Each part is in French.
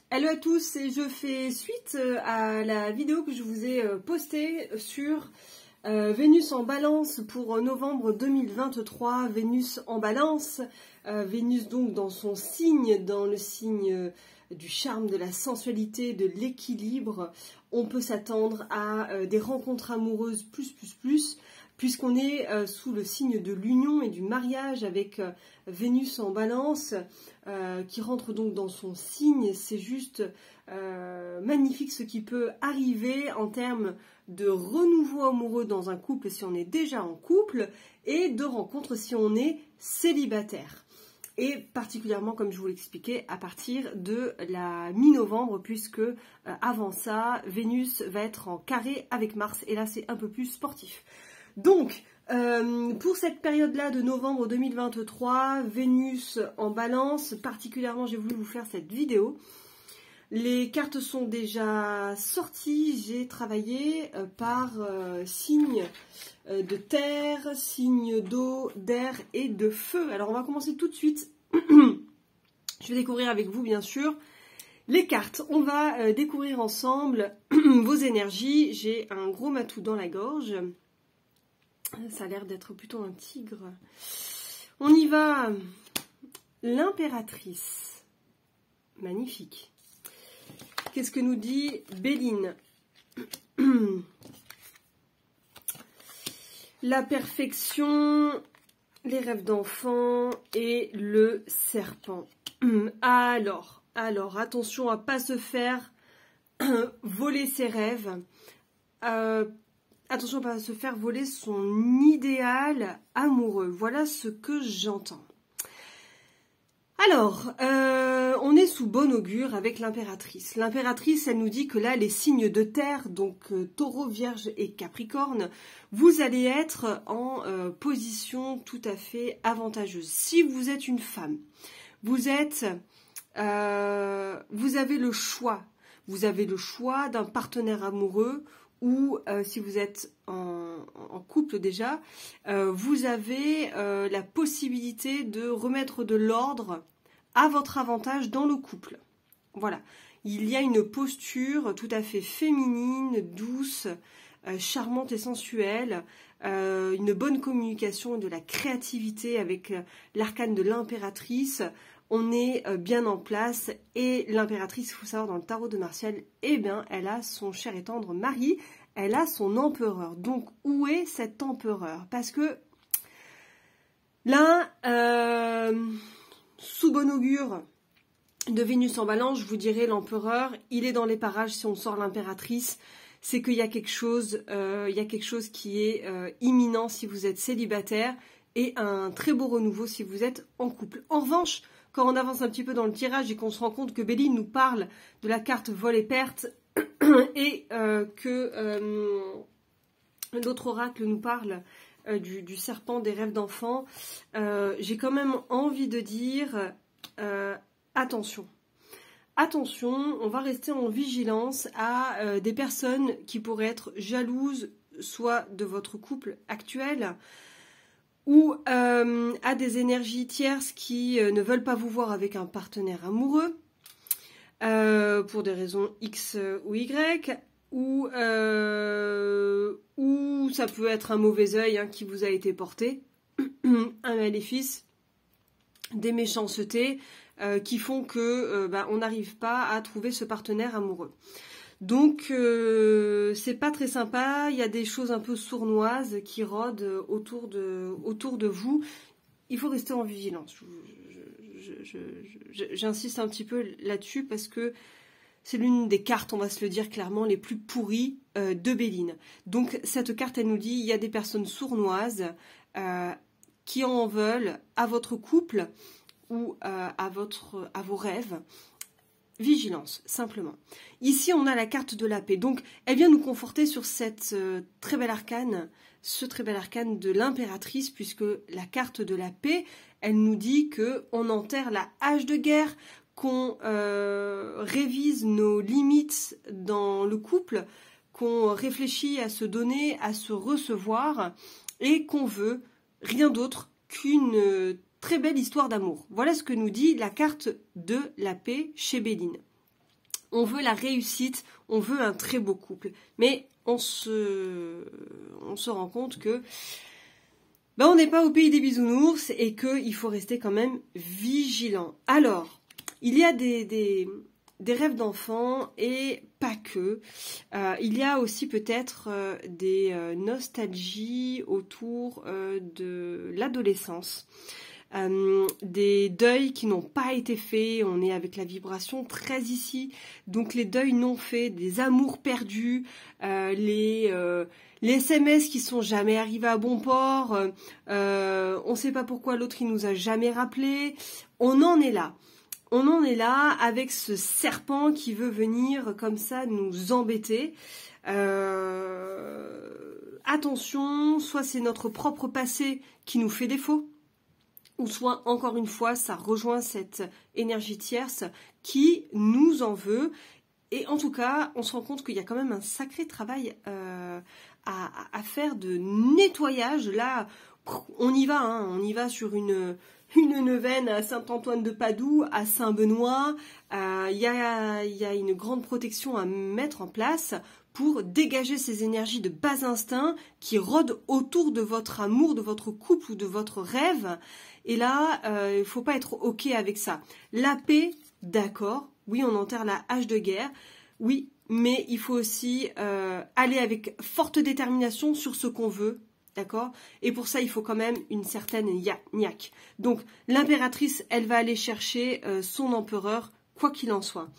Hello à tous, et je fais suite à la vidéo que je vous ai postée sur Vénus en balance pour novembre 2023. Vénus en balance, Vénus donc dans son signe, dans le signe du charme, de la sensualité, de l'équilibre. On peut s'attendre à des rencontres amoureuses plus, puisqu'on est sous le signe de l'union et du mariage avec Vénus en balance, qui rentre donc dans son signe. C'est juste magnifique ce qui peut arriver en termes de renouveau amoureux dans un couple si on est déjà en couple, et de rencontres si on est célibataire. Et particulièrement, comme je vous l'expliquais, à partir de la mi-novembre, puisque avant ça, Vénus va être en carré avec Mars, et là c'est un peu plus sportif. Donc, pour cette période-là de novembre 2023, Vénus en balance, particulièrement j'ai voulu vous faire cette vidéo. Les cartes sont déjà sorties, j'ai travaillé par signe de terre, signe d'eau, d'air et de feu. Alors on va commencer tout de suite. Je vais découvrir avec vous bien sûr les cartes. On va découvrir ensemble vos énergies. J'ai un gros matou dans la gorge. Ça a l'air d'être plutôt un tigre. On y va. L'impératrice. Magnifique. Qu'est-ce que nous dit Béline? La perfection, les rêves d'enfant et le serpent. Alors, attention à ne pas se faire voler ses rêves. Attention à ne pas se faire voler son idéal amoureux. Voilà ce que j'entends. Alors, on est sous bon augure avec l'impératrice. L'impératrice, elle nous dit que là, les signes de terre, donc taureau, vierge et capricorne, vous allez être en position tout à fait avantageuse. Si vous êtes une femme, vous avez le choix. Vous avez le choix d'un partenaire amoureux, ou si vous êtes en couple déjà, vous avez la possibilité de remettre de l'ordre à votre avantage dans le couple. Voilà, il y a une posture tout à fait féminine, douce, charmante et sensuelle, une bonne communication, de la créativité avec l'arcane de l'impératrice. On est bien en place, et l'impératrice, il faut savoir, dans le tarot de Martial, eh bien, elle a son cher et tendre mari, elle a son empereur. Donc, où est cet empereur? Parce que là, sous bon augure de Vénus en balance, je vous dirais, l'empereur, il est dans les parages. Si on sort l'impératrice, c'est qu'il y a quelque chose, qui est imminent si vous êtes célibataire, et un très beau renouveau si vous êtes en couple. En revanche, quand on avance un petit peu dans le tirage et qu'on se rend compte que Béline nous parle de la carte vol et perte, et que l'autre oracle nous parle du serpent, des rêves d'enfant, j'ai quand même envie de dire attention. Attention, on va rester en vigilance à des personnes qui pourraient être jalouses, soit de votre couple actuel, ou à des énergies tierces qui ne veulent pas vous voir avec un partenaire amoureux, pour des raisons X ou Y, ou ça peut être un mauvais œil qui vous a été porté, un maléfice, des méchancetés qui font que on n'arrive pas à trouver ce partenaire amoureux. Donc c'est pas très sympa, il y a des choses un peu sournoises qui rôdent autour de vous. Il faut rester en vigilance. J'insiste un petit peu là-dessus parce que c'est l'une des cartes, on va se le dire clairement, les plus pourries de Béline. Donc cette carte, elle nous dit, il y a des personnes sournoises qui en veulent à votre couple ou à vos rêves. Vigilance, simplement. Ici, on a la carte de la paix. Donc, elle vient nous conforter sur cette très belle arcane, ce très bel arcane de l'impératrice, puisque la carte de la paix, elle nous dit qu'on enterre la hache de guerre, qu'on révise nos limites dans le couple, qu'on réfléchit à se donner, à se recevoir, et qu'on veut rien d'autre qu'une très belle histoire d'amour. Voilà ce que nous dit la carte de la paix chez Béline. On veut la réussite, on veut un très beau couple. Mais on se rend compte que on n'est pas au pays des bisounours et qu'il faut rester quand même vigilant. Alors, il y a des rêves d'enfants et pas que. Il y a aussi peut-être des nostalgies autour de l'adolescence. Des deuils qui n'ont pas été faits, on est avec la vibration 13 ici, donc les deuils non faits, des amours perdus, les SMS qui sont jamais arrivés à bon port, on sait pas pourquoi l'autre il nous a jamais rappelé, on en est là. On en est là avec ce serpent qui veut venir comme ça nous embêter. Attention, soit c'est notre propre passé qui nous fait défaut, ou soit, encore une fois, ça rejoint cette énergie tierce qui nous en veut. Et en tout cas, on se rend compte qu'il y a quand même un sacré travail à faire de nettoyage. Là, on y va, hein, on y va sur une neuvaine à Saint-Antoine-de-Padoue, à Saint-Benoît. Il y a une grande protection à mettre en place pour dégager ces énergies de bas instinct qui rôdent autour de votre amour, de votre couple ou de votre rêve. Et là, il ne faut pas être OK avec ça. La paix, d'accord, oui, on enterre la hache de guerre, oui, mais il faut aussi aller avec forte détermination sur ce qu'on veut, d'accord? Et pour ça, il faut quand même une certaine niaque. Donc, l'impératrice, elle va aller chercher son empereur, quoi qu'il en soit.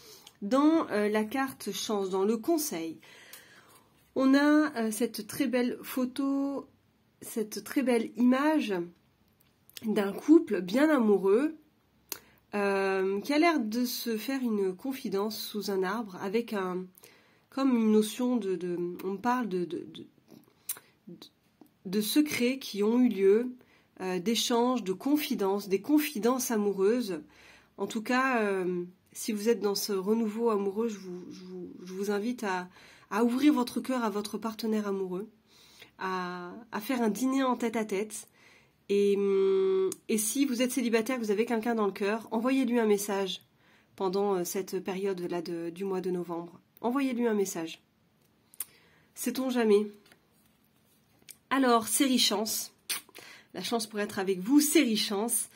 Dans la carte chance, dans le conseil, on a cette très belle photo, cette très belle image d'un couple bien amoureux qui a l'air de se faire une confidence sous un arbre avec comme une notion on parle de secrets qui ont eu lieu, d'échanges, de confidences, des confidences amoureuses. En tout cas, si vous êtes dans ce renouveau amoureux, je vous invite à ouvrir votre cœur à votre partenaire amoureux, à faire un dîner en tête-à-tête. Et si vous êtes célibataire, que vous avez quelqu'un dans le cœur, envoyez-lui un message pendant cette période-là du mois de novembre. Envoyez-lui un message. Sait-on jamais? Alors, série chance. La chance pour être avec vous, série chance.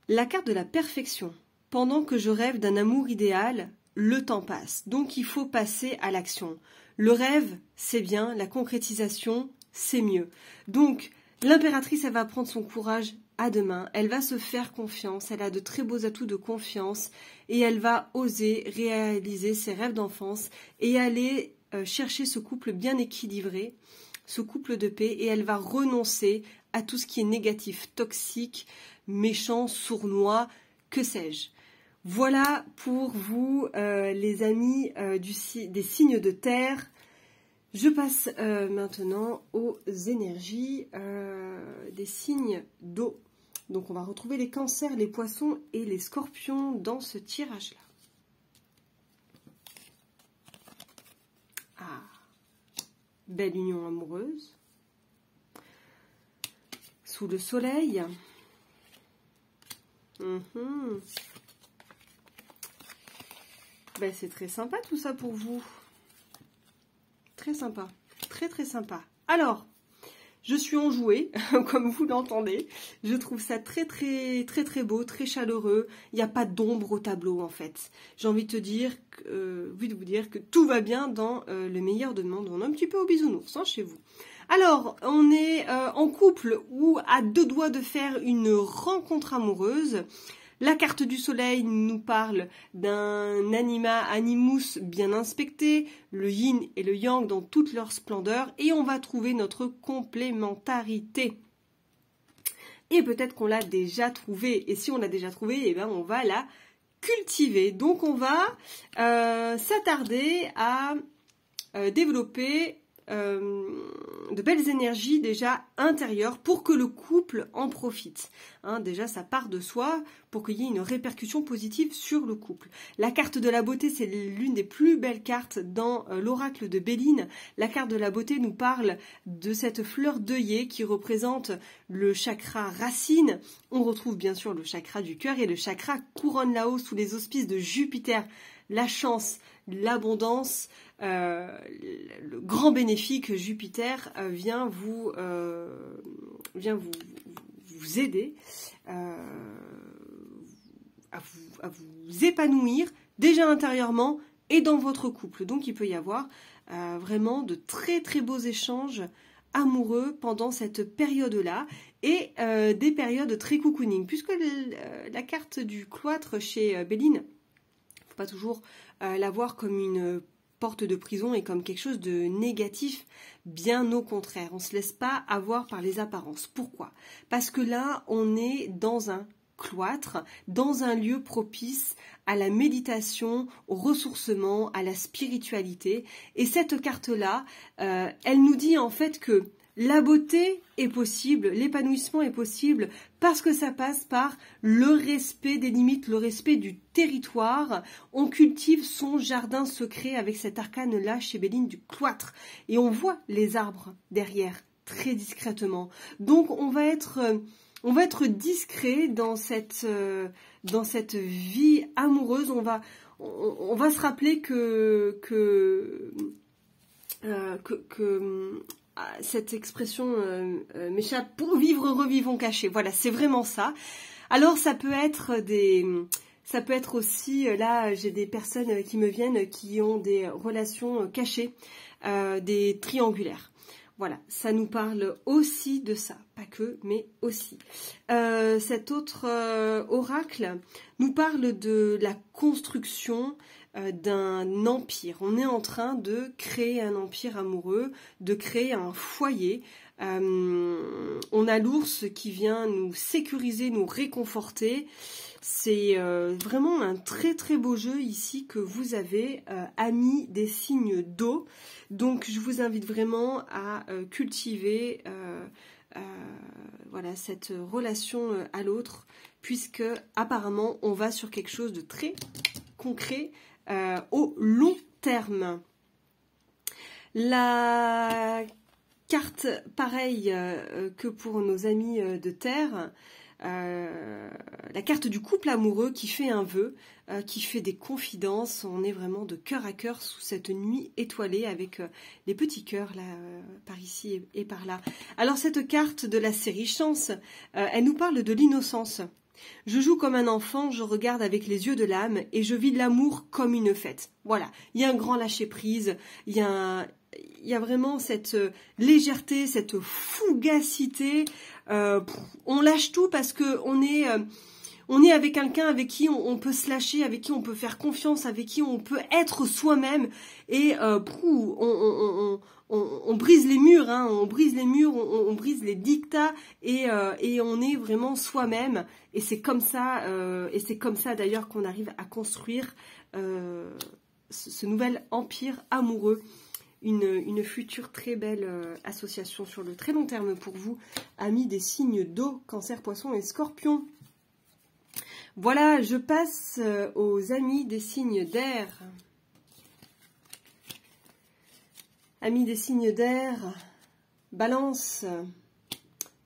La carte de la perfection. Pendant que je rêve d'un amour idéal, le temps passe. Donc, il faut passer à l'action. Le rêve, c'est bien. La concrétisation, c'est mieux. Donc, l'impératrice, elle va prendre son courage à deux mains, elle va se faire confiance, elle a de très beaux atouts de confiance et elle va oser réaliser ses rêves d'enfance et aller chercher ce couple bien équilibré, ce couple de paix, et elle va renoncer à tout ce qui est négatif, toxique, méchant, sournois, que sais-je. Voilà pour vous les amis des signes de terre. Je passe maintenant aux énergies des signes d'eau. Donc on va retrouver les cancers, les poissons et les scorpions dans ce tirage-là. Ah, belle union amoureuse. Sous le soleil. Ben, c'est très sympa tout ça pour vous. Très sympa, très très sympa. Alors, je suis enjouée, comme vous l'entendez. Je trouve ça très très très très beau, très chaleureux. Il n'y a pas d'ombre au tableau en fait. J'ai envie de vous dire que tout va bien dans le meilleur de monde. On est un petit peu au bisounours hein, chez vous. Alors, on est en couple ou à deux doigts de faire une rencontre amoureuse. La carte du soleil nous parle d'un animus bien inspecté, le yin et le yang dans toute leur splendeur, et on va trouver notre complémentarité. Et peut-être qu'on l'a déjà trouvée, et si on l'a déjà trouvée, eh ben on va la cultiver. Donc on va s'attarder à développer de belles énergies déjà intérieures pour que le couple en profite. Hein, déjà, ça part de soi pour qu'il y ait une répercussion positive sur le couple. La carte de la beauté, c'est l'une des plus belles cartes dans l'oracle de Béline. La carte de la beauté nous parle de cette fleur d'œillet qui représente le chakra racine. On retrouve bien sûr le chakra du cœur et le chakra couronne là-haut sous les auspices de Jupiter. La chance, l'abondance, le grand bénéfique Jupiter vient vous aider à vous épanouir déjà intérieurement et dans votre couple. Donc il peut y avoir vraiment de très très beaux échanges amoureux pendant cette période-là et des périodes très cocooning. Puisque la carte du cloître chez Béline, il ne faut pas toujours la voir comme une porte de prison et comme quelque chose de négatif, bien au contraire. On ne se laisse pas avoir par les apparences. Pourquoi? Parce que là, on est dans un cloître, dans un lieu propice à la méditation, au ressourcement, à la spiritualité. Et cette carte-là, elle nous dit en fait que la beauté est possible, l'épanouissement est possible parce que ça passe par le respect des limites, le respect du territoire. On cultive son jardin secret avec cet arcane-là chez Béline du cloître. Et on voit les arbres derrière, très discrètement. Donc on va être discret dans cette vie amoureuse. On va se rappeler que cette expression m'échappe, pour vivre, revivons cachés. Voilà, c'est vraiment ça. Alors ça peut être aussi, là j'ai des personnes qui me viennent qui ont des relations cachées, des triangulaires. Voilà, ça nous parle aussi de ça, pas que, mais aussi. Cet autre oracle nous parle de la construction d'un empire. On est en train de créer un empire amoureux, de créer un foyer. On a l'ours qui vient nous sécuriser, nous réconforter. C'est vraiment un très très beau jeu ici que vous avez, amis des signes d'eau. Donc je vous invite vraiment à cultiver voilà, cette relation à l'autre, puisque apparemment on va sur quelque chose de très concret au long terme. La carte, pareille que pour nos amis de Terre, la carte du couple amoureux qui fait un vœu, qui fait des confidences. On est vraiment de cœur à cœur sous cette nuit étoilée avec les petits cœurs là, par ici et par là. Alors cette carte de la série Chance, elle nous parle de l'innocence. Je joue comme un enfant, je regarde avec les yeux de l'âme et je vis l'amour comme une fête. Voilà, il y a un grand lâcher-prise, il y a vraiment cette légèreté, cette fougacité. On lâche tout parce que on est avec quelqu'un avec qui on peut se lâcher, avec qui on peut faire confiance, avec qui on peut être soi-même. Et on brise les murs, hein, on brise les dictats et on est vraiment soi-même. Et c'est comme ça, d'ailleurs qu'on arrive à construire ce nouvel empire amoureux. Une future très belle association sur le très long terme pour vous, amis des signes d'eau, Cancer, Poisson et Scorpion. Voilà, je passe aux amis des signes d'air. Amis des signes d'air, Balance,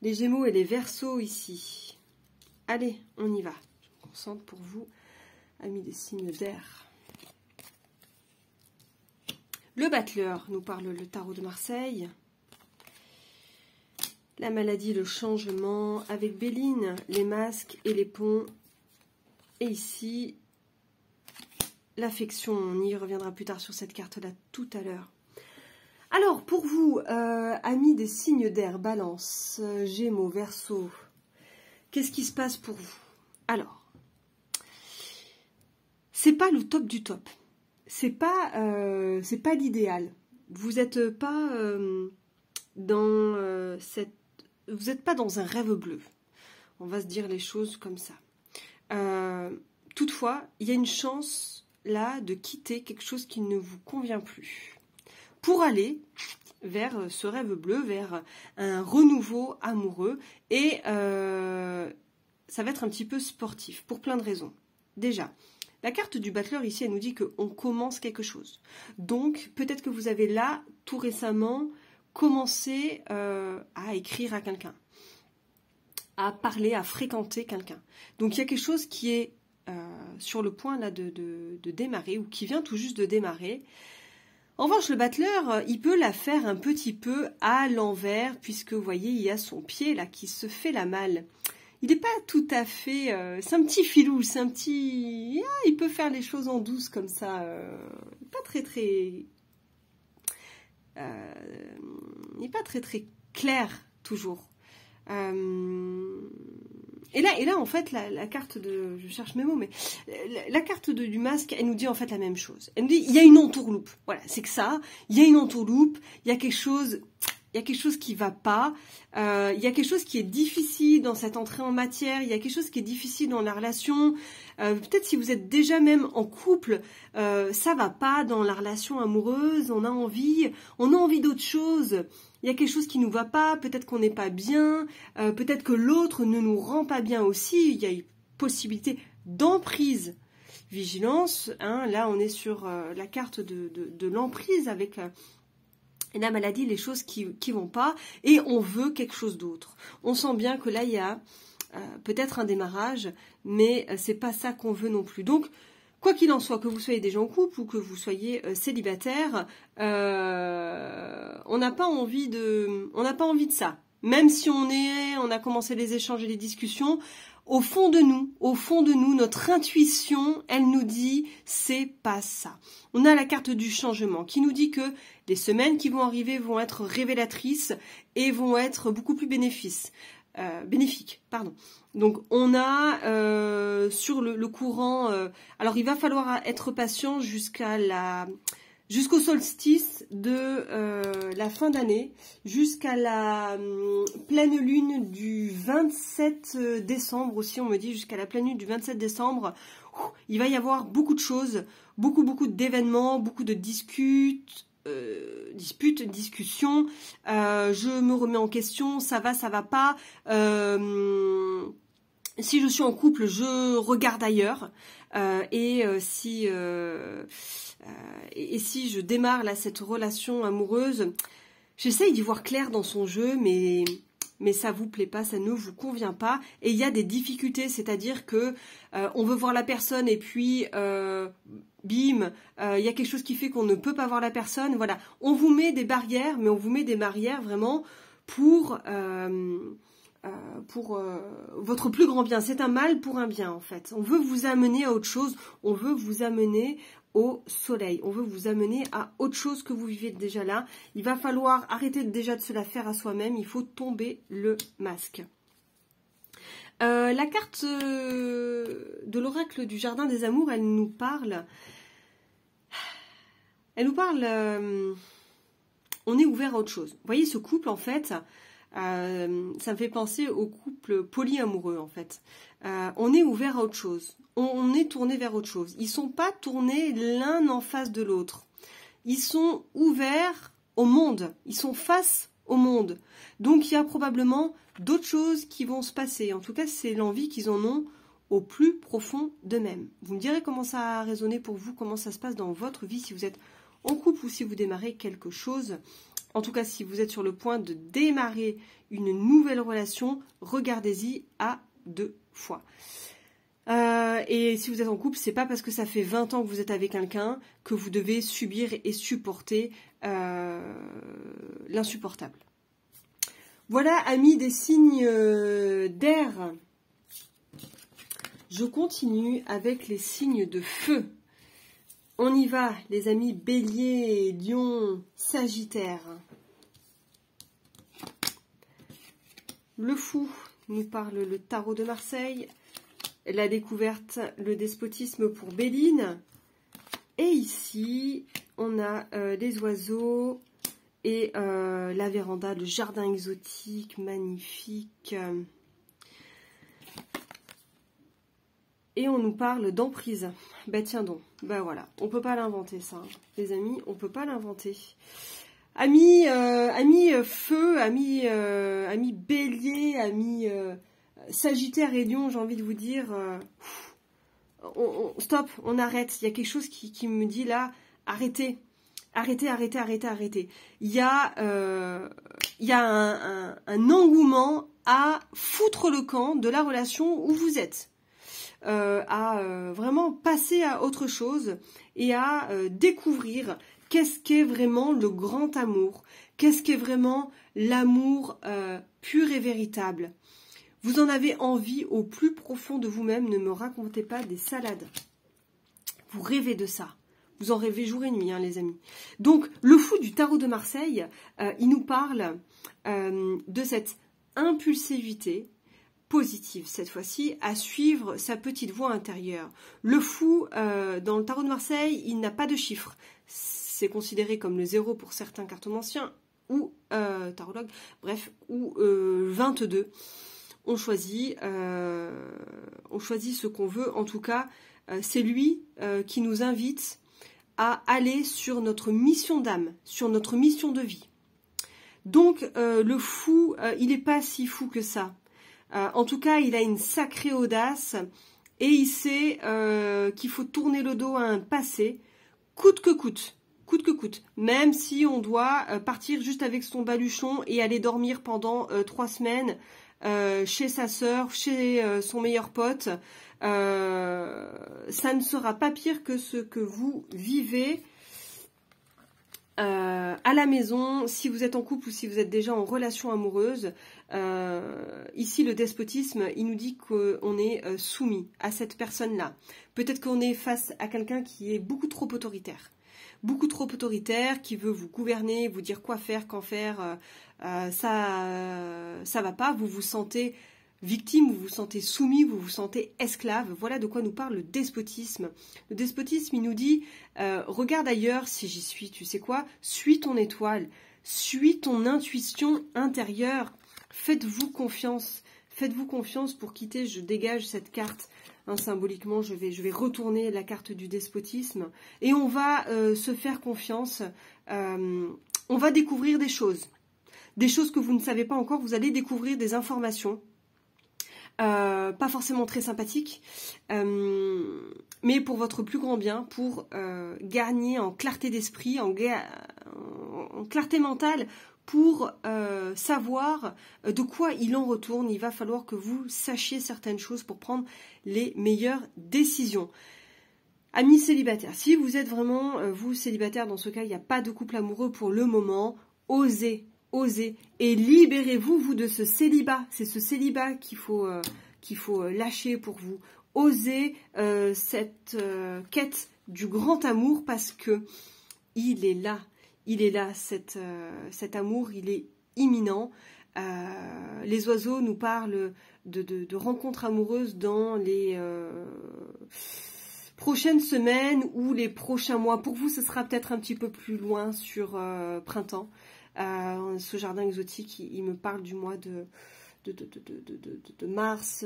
les Gémeaux et les Verseaux ici. Allez, on y va. Je me concentre pour vous, amis des signes d'air. Le battleur nous parle le tarot de Marseille. La maladie, le changement avec Béline, les masques et les ponts. Et ici, l'affection. On y reviendra plus tard sur cette carte-là tout à l'heure. Alors, pour vous, amis des signes d'air, Balance, Gémeaux, Verseau, qu'est-ce qui se passe pour vous? Alors, c'est pas le top du top. C'est pas l'idéal. Vous n'êtes pas dans vous n'êtes pas dans un rêve bleu. On va se dire les choses comme ça. Toutefois, il y a une chance là de quitter quelque chose qui ne vous convient plus pour aller vers ce rêve bleu, vers un renouveau amoureux. Et ça va être un petit peu sportif, pour plein de raisons. Déjà, la carte du battleur ici, elle nous dit qu'on commence quelque chose. Donc, peut-être que vous avez là, tout récemment, commencé à écrire à quelqu'un, à parler, à fréquenter quelqu'un. Donc, il y a quelque chose qui est sur le point là de démarrer, ou qui vient tout juste de démarrer. En revanche, le battleur, il peut la faire un petit peu à l'envers, puisque vous voyez, il y a son pied là qui se fait la malle. Il n'est pas tout à fait... c'est un petit filou, c'est un petit... Ah, il peut faire les choses en douce comme ça. Pas très très... il n'est pas très très clair, toujours. Et là, en fait, la carte de... Je cherche mes mots, mais... La carte du masque, elle nous dit en fait la même chose. Elle nous dit, il y a une entourloupe. Voilà, c'est que ça. Il y a une entourloupe, il y a quelque chose... Il y a quelque chose qui ne va pas, il y a quelque chose qui est difficile dans cette entrée en matière, il y a quelque chose qui est difficile dans la relation. Peut-être si vous êtes déjà même en couple, ça ne va pas dans la relation amoureuse, on a envie d'autre chose. Il y a quelque chose qui ne nous va pas, peut-être qu'on n'est pas bien, peut-être que l'autre ne nous rend pas bien aussi. Il y a une possibilité d'emprise. Vigilance, hein, là on est sur la carte de l'emprise avec... Et la maladie, les choses qui vont pas, et on veut quelque chose d'autre. On sent bien que là, il y a peut-être un démarrage, mais c'est pas ça qu'on veut non plus. Donc, quoi qu'il en soit, que vous soyez déjà en couple ou que vous soyez célibataire, on n'a pas envie de ça. Même si on a commencé les échanges et les discussions, au fond de nous, notre intuition, elle nous dit, c'est pas ça. On a la carte du changement qui nous dit que les semaines qui vont arriver vont être révélatrices et vont être beaucoup plus bénéfiques. Donc on a sur le courant, alors il va falloir être patient jusqu'au solstice de la fin d'année, jusqu'à la pleine lune du 27 décembre aussi, on me dit, jusqu'à la pleine lune du 27 décembre, il va y avoir beaucoup de choses, beaucoup d'événements, beaucoup de disputes, discussions, je me remets en question, ça va pas, si je suis en couple, je regarde ailleurs, et si je démarre là cette relation amoureuse, j'essaye d'y voir clair dans son jeu, mais ça vous plaît pas, ça ne vous convient pas, et il y a des difficultés, c'est-à-dire que on veut voir la personne et puis bim, il y a quelque chose qui fait qu'on ne peut pas voir la personne. Voilà, on vous met des barrières, mais on vous met des barrières vraiment pour votre plus grand bien. C'est un mal pour un bien en fait. On veut vous amener à autre chose, on veut vous amener au soleil, on veut vous amener à autre chose que vous vivez déjà là. Il va falloir arrêter déjà de se la faire à soi-même, il faut tomber le masque. La carte de l'oracle du jardin des amours, elle nous parle, on est ouvert à autre chose. Vous voyez ce couple en fait, ça me fait penser au couple polyamoureux en fait. On est ouvert à autre chose, on est tourné vers autre chose. Ils ne sont pas tournés l'un en face de l'autre. Ils sont ouverts au monde, ils sont face au monde. Donc il y a probablement d'autres choses qui vont se passer. En tout cas, c'est l'envie qu'ils en ont au plus profond d'eux-mêmes. Vous me direz comment ça a résonné pour vous, comment ça se passe dans votre vie, si vous êtes en couple ou si vous démarrez quelque chose. En tout cas, si vous êtes sur le point de démarrer une nouvelle relation, regardez-y à 2 fois. Et si vous êtes en couple, c'est pas parce que ça fait 20 ans que vous êtes avec quelqu'un que vous devez subir et supporter l'insupportable. Voilà, amis des signes d'air. Je continue avec les signes de feu. On y va, les amis Bélier, Lion, Sagittaire. Le fou nous parle le tarot de Marseille. La découverte, le despotisme pour Béline. Et ici, on a les oiseaux et la véranda, le jardin exotique, magnifique. Et on nous parle d'emprise. Bah tiens donc, bah voilà, on peut pas l'inventer ça, hein. Les amis, on peut pas l'inventer. Amis feu, amis bélier, amis sagittaire et lion, j'ai envie de vous dire, stop, on arrête. Il y a quelque chose qui me dit là, arrêtez. Arrêtez. Il y a un engouement à foutre le camp de la relation où vous êtes. À vraiment passer à autre chose et à découvrir qu'est-ce qu'est vraiment le grand amour, qu'est-ce qu'est vraiment l'amour pur et véritable. Vous en avez envie au plus profond de vous-même, ne me racontez pas des salades. Vous rêvez de ça. Vous en rêvez jour et nuit, hein, les amis. Donc, le fou du tarot de Marseille, il nous parle de cette impulsivité positive, cette fois-ci, à suivre sa petite voix intérieure. Le fou, dans le tarot de Marseille, il n'a pas de chiffre. C'est considéré comme le 0 pour certains cartomanciens, ou tarologues, bref, ou 22. On choisit ce qu'on veut. En tout cas, c'est lui qui nous invite à aller sur notre mission d'âme, sur notre mission de vie. Donc, le fou, il n'est pas si fou que ça. En tout cas, il a une sacrée audace et il sait qu'il faut tourner le dos à un passé, coûte que coûte. Même si on doit partir juste avec son baluchon et aller dormir pendant 3 semaines chez sa sœur, chez son meilleur pote, ça ne sera pas pire que ce que vous vivez à la maison, si vous êtes en couple ou si vous êtes déjà en relation amoureuse. Ici, le despotisme, il nous dit qu'on est soumis à cette personne-là. Peut-être qu'on est face à quelqu'un qui est beaucoup trop autoritaire, qui veut vous gouverner, vous dire quoi faire, quand faire. Ça va pas, vous vous sentez victime, vous vous sentez soumis, vous vous sentez esclave. Voilà de quoi nous parle le despotisme. Le despotisme, il nous dit, regarde ailleurs si j'y suis, tu sais quoi, suis ton étoile, suis ton intuition intérieure, faites-vous confiance pour quitter, je dégage cette carte, hein, symboliquement, je vais retourner la carte du despotisme, et on va se faire confiance, on va découvrir des choses que vous ne savez pas encore, vous allez découvrir des informations, pas forcément très sympathiques, mais pour votre plus grand bien, pour gagner en clarté d'esprit, en clarté mentale, pour savoir de quoi il en retourne. Il va falloir que vous sachiez certaines choses pour prendre les meilleures décisions. Amis célibataires, si vous êtes vraiment, vous célibataire, dans ce cas, il n'y a pas de couple amoureux pour le moment, osez et libérez-vous, vous, de ce célibat. C'est ce célibat qu'il faut lâcher pour vous. Osez cette quête du grand amour, parce que il est là, cet amour, il est imminent. Les oiseaux nous parlent de rencontres amoureuses dans les prochaines semaines ou les prochains mois. Pour vous, ce sera peut-être un petit peu plus loin sur printemps. Ce jardin exotique, il me parle du mois de mars,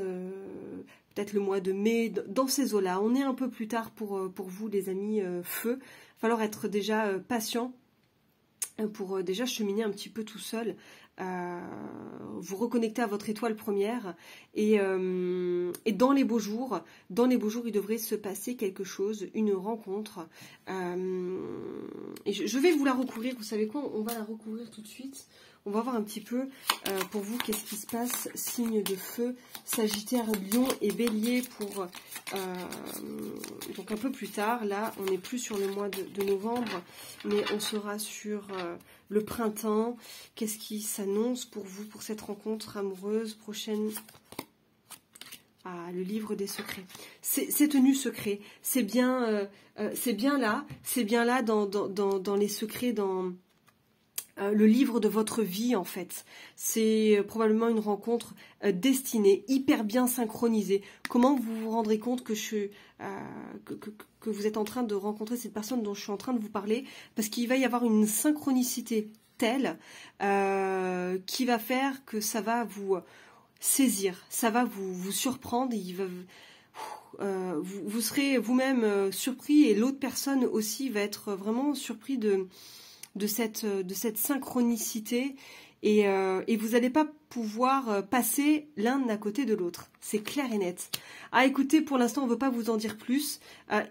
peut-être le mois de mai, dans ces eaux-là. On est un peu plus tard pour vous, les amis feu. Il va falloir être déjà patient pour déjà cheminer un petit peu tout seul, vous reconnecter à votre étoile première, et dans les beaux jours, il devrait se passer quelque chose, une rencontre, et je vais vous la recouvrir. Vous savez quoi, on va la recouvrir tout de suite. On va voir un petit peu pour vous qu'est-ce qui se passe, signe de feu, Sagittaire, Lion et Bélier, pour donc un peu plus tard. Là, on n'est plus sur le mois de novembre, mais on sera sur le printemps. Qu'est-ce qui s'annonce pour vous, pour cette rencontre amoureuse prochaine? Ah, le livre des secrets. C'est tenu secret. C'est bien là dans les secrets, dans le livre de votre vie, en fait. C'est probablement une rencontre destinée, hyper bien synchronisée. Comment vous vous rendrez compte que vous êtes en train de rencontrer cette personne dont je suis en train de vous parler? Parce qu'il va y avoir une synchronicité telle qui va faire que ça va vous saisir, ça va vous surprendre, et vous serez vous-même surpris, et l'autre personne aussi va être vraiment surpris de de cette synchronicité et vous n'allez pas pouvoir passer l'un à côté de l'autre. C'est clair et net. Ah, écoutez, pour l'instant, on ne veut pas vous en dire plus.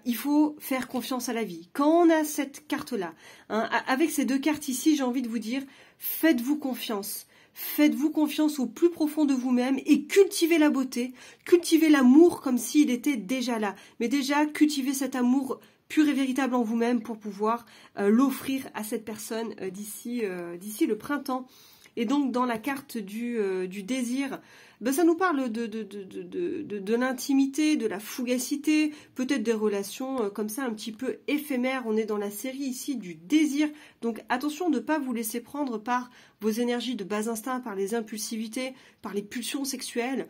Il faut faire confiance à la vie. Quand on a cette carte-là, hein, avec ces deux cartes ici, j'ai envie de vous dire, faites-vous confiance. Faites-vous confiance au plus profond de vous-même et cultivez la beauté, cultivez l'amour comme s'il était déjà là. Mais déjà, cultivez cet amour pur et véritable en vous-même pour pouvoir l'offrir à cette personne d'ici le printemps. Et donc, dans la carte du désir, ben, ça nous parle de l'intimité, de la fugacité, peut-être des relations comme ça un petit peu éphémères. On est dans la série ici du désir. Donc, attention de ne pas vous laisser prendre par vos énergies de bas instinct, par les impulsivités, par les pulsions sexuelles.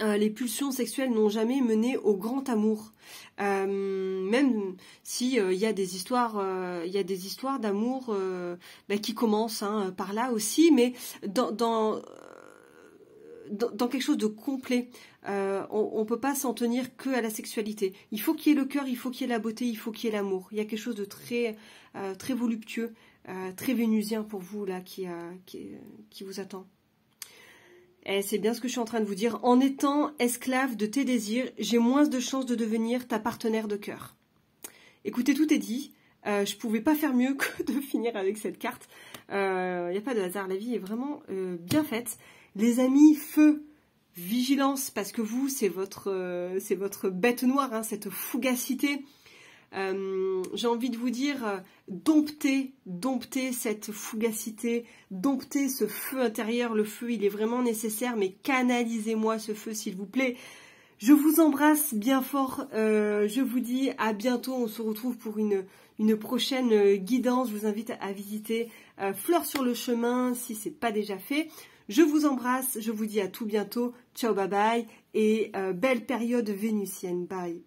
Les pulsions sexuelles n'ont jamais mené au grand amour. Même si il y a des histoires d'amour qui commencent par là aussi, mais dans quelque chose de complet. On peut pas s'en tenir que à la sexualité. Il faut qu'il y ait le cœur, il faut qu'il y ait la beauté, il faut qu'il y ait l'amour. Il y a quelque chose de très très voluptueux, très vénusien pour vous là qui vous attend. Et c'est bien ce que je suis en train de vous dire. En étant esclave de tes désirs, j'ai moins de chances de devenir ta partenaire de cœur. Écoutez, tout est dit. Je ne pouvais pas faire mieux que de finir avec cette carte. Il n'y a pas de hasard. La vie est vraiment bien faite. Les amis, feu, vigilance, parce que vous, c'est votre bête noire, hein, cette fugacité. J'ai envie de vous dire, domptez cette fugacité, domptez ce feu intérieur. Le feu, il est vraiment nécessaire, mais canalisez-moi ce feu, s'il vous plaît. Je vous embrasse bien fort, je vous dis à bientôt. On se retrouve pour une prochaine guidance. Je vous invite à visiter Fleurs sur le chemin, si ce n'est pas déjà fait. Je vous embrasse, je vous dis à tout bientôt. Ciao, bye bye, et belle période vénusienne. Bye.